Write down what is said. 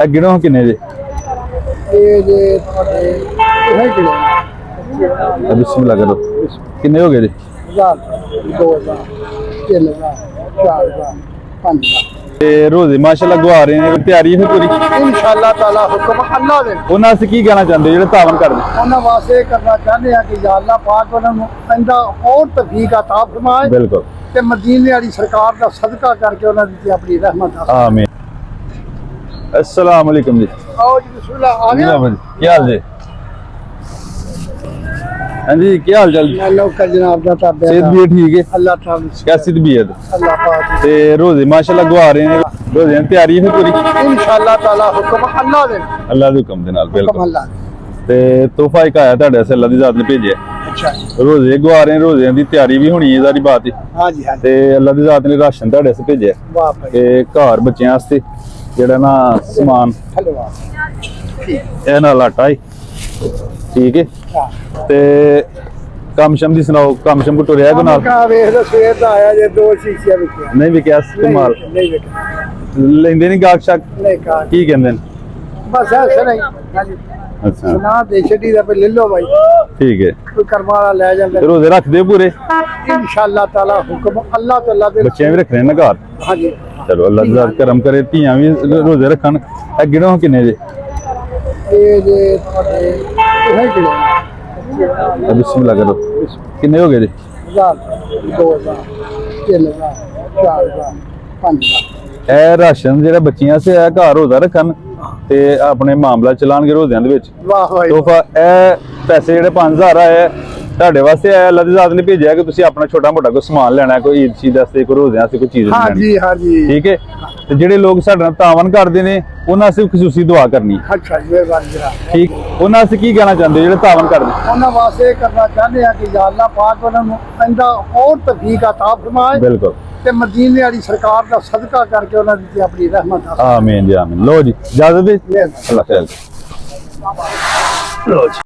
ਇਹ ਗਿਣੋ ਕਿੰਨੇ ਜੇ ਇਹ ਜੇ ਤੁਹਾਡੇ ਇਹ ਕਿਲੋ ਬਿਸਮਿਲ੍ਲਾ ਕਰੋ ਕਿੰਨੇ ਹੋ ਗਏ ਜੀ 1000 2000 3000 4000 5000 ਤੇ ਰੋਜ਼ੇ ਮਾਸ਼ਾਅੱਲਾ ਗਵਾ ਰਹੇ ਨੇ ਤਿਆਰੀ ਹੈ ਪੂਰੀ इंशाअल्लाह ताला हुक्म अल्लाह दे ਉਹਨਾਂ ਅਸੀਂ ਕੀ ਕਹਿਣਾ ਚਾਹੁੰਦੇ ਜਿਹੜੇ ਤਾਵਨ ਕਰਦੇ ਉਹਨਾਂ ਵਾਸਤੇ ਕਰਨਾ ਚਾਹੁੰਦੇ ਆ ਕਿ या अल्लाह पाक ਉਹਨਾਂ ਨੂੰ ਇੰਦਾ ਹੋਰ ਤੌਫੀਕ अता फरमाए ਬਿਲਕੁਲ ਤੇ ਮਦੀਨੇ ਵਾਲੀ ਸਰਕਾਰ ਦਾ ਸਦਕਾ ਕਰਕੇ ਉਹਨਾਂ ਦੀ ਆਪਣੀ ਰਹਿਮਤ ਆ ਆਮੀਨ अस्सलाम वालेकुम जी आओ जी बिस्मिल्लाह आ गया क्या हाल जी हाँ जी क्या हाल चाल मैं लोग का जनाब दा ताबे सेहत भी ठीक है अल्लाह ताला कैसी तबीयत अल्लाह पाक ते रोजे माशाल्लाह गवा रहे हैं रोजे दी तैयारी है पूरी इंशाअल्लाह ताला हुक्म अल्लाह दे अल्लाह दे हुक्म दे नाल हुक्म बिल्कुल अल्लाह दे ते तोहफा एक आया ਤੁਹਾਡੇ ਵਾਸਤੇ ਅੱਲਾਹ ਦੀ ਜ਼ਾਤ ਨੇ ਭੇਜਿਆ अच्छा रोजे गवा रहे हैं रोजे ਦੀ ਤਿਆਰੀ भी ਹੋਣੀ ਹੈ ਸਾਰੀ ਬਾਤ ਹੈ हां जी हां ਤੇ ਅੱਲਾਹ ਦੀ ਜ਼ਾਤ ਨੇ ਰਾਸ਼ਨ ਤੁਹਾਡੇ ਵਾਸਤੇ ਭੇਜਿਆ वाह भाई ਤੇ ਘਰ ਬੱਚਿਆਂ ਵਾਸਤੇ ਜਿਹੜਾ ਨਾ ਸਮਾਨ हेलो वाह ठीक ਇਹ ਨਾਲ ਆਟਾ ਹੈ ਠੀਕ ਹੈ हां ਤੇ ਕੰਮ ਸ਼ਮ ਦੀ ਸੁਣਾਓ ਕੰਮ ਸ਼ਮ ਕੋ ਟੁਰਿਆ ਕੋ ਨਾਲ का वेख लो सवेर दा आया जे दो शीशियां विकिया ਨਹੀਂ ਵਿਕਿਆ ਕਮਾਲ नहीं विकिया ਲੈਂਦੇ ਨਹੀਂ ਗਾਹਕ ਸ਼ੱਕ नहीं कहा ਕੀ ਕਹਿੰਦੇ ਨੇ बस ऐसा नहीं हां जी ਅੱਛਾ सुना दे छड़ी दा पे ले लो भाई ਠੀਕ ਹੈ कोई करवा वाला ले जांदे ਰੋਜ਼ੇ ਰੱਖਦੇ ਹੋ ਪੂਰੇ इंशाअल्लाह ताला हुक्म अल्लाह ताला दे ਬੱਚਿਆਂ ਵੀ ਰੱਖਣੇ ਨੇ ਨਾ ਘਰ हां जी ਚਲੋ ਅੱਲਾਹ ਦੀ ਜ਼ਾਤ ਕਰਮ ਕਰੇ ਧੀਆਂ ਵੀ ਰੋਜ਼ੇ ਰੱਖਣ ਇਹ ਗਿਣੋ ਕਿੰਨੇ ਜੇ ये जे ਤੁਹਾਡੇ ਇਹ किलो ਬਿਸਮਿਲ੍ਲਾ ਕਰੋ ਕਿੰਨੇ ਹੋ ਗਏ ਜੀ 1000 2000 3000 4000 5000 ਇਹ ਰਾਸ਼ਨ ਜਿਹੜਾ ਬੱਚਿਆਂ ਸੇ ਹੈ ਘਰ ਰੋਜ਼ਾ ਰੱਖਣ ਤੇ ਆਪਣੇ ਮਾਮਲਾ ਚਲਾਣਗੇ ਰੋਜ਼ਿਆਂ ਦੇ ਵਿੱਚ वाह भाई ਤੋਹਫਾ ਇਹ ਪੈਸੇ ਜਿਹੜੇ 5000 ਆਏ ਆ, ਤੁਹਾਡੇ ਵਾਸਤੇ ਆਇਆ ਅੱਲਾਹ ਦੀ ਜ਼ਾਤ ਨੇ ਭੇਜਿਆ ਕਿ ਤੁਸੀਂ ਆਪਣਾ ਛੋਟਾ ਮੋਟਾ ਕੋਈ ਸਮਾਨ ਲੈਣਾ ਕੋਈ ਈਦ ਸ਼ੀਦ ਵਾਸਤੇ ਕੋਈ ਰੋਜ਼ਿਆਂ ਵਾਸਤੇ ਕੋਈ ਚੀਜ਼ हां ਲੈਣੀ जी हां जी ਠੀਕ ਹੈ ਤੇ ਜਿਹੜੇ ਲੋਕ ਸਾਡੇ ਨਾਲ ਤਾਵਨ ਕਰਦੇ ਨੇ ਉਹਨਾਂ ਵਾਸਤੇ ਖੁਸ਼ੂਸੀ ਦੁਆ ਕਰਨੀ अच्छा जी मेहरबानी जनाब ਠੀਕ ਉਹਨਾਂ ਵਾਸਤੇ ਕੀ ਕਹਿਣਾ ਚਾਹੁੰਦੇ ਹੋ ਜਿਹੜੇ ਤਾਵਨ ਕਰਦੇ ਉਹਨਾਂ ਵਾਸਤੇ ਕਰਨਾ ਚਾਹੁੰਦੇ ਆ ਕਿ या अल्लाह पाक ਉਹਨਾਂ ਨੂੰ ਇੰਦਾ ਹੋਰ ਤੌਫੀਕ अता फरमाए ਬਿਲਕੁਲ ਤੇ ਮਦੀਨੇ ਵਾਲੀ ਸਰਕਾਰ ਦਾ ਸਦਕਾ ਕਰਕੇ ਉਹਨਾਂ ਦੀ ਆਪਣੀ ਰਹਿਮਤ ਆ ਆਮੀਨ ਜੀ ਆਮੀਨ ਲੋ ਜੀ ਇਜਾਜ਼ਤ ਦੇ ਮਿਹਰਬਾਨੀ ਅੱਲਾਹ ਖੈਰ ਲੋ ਜੀ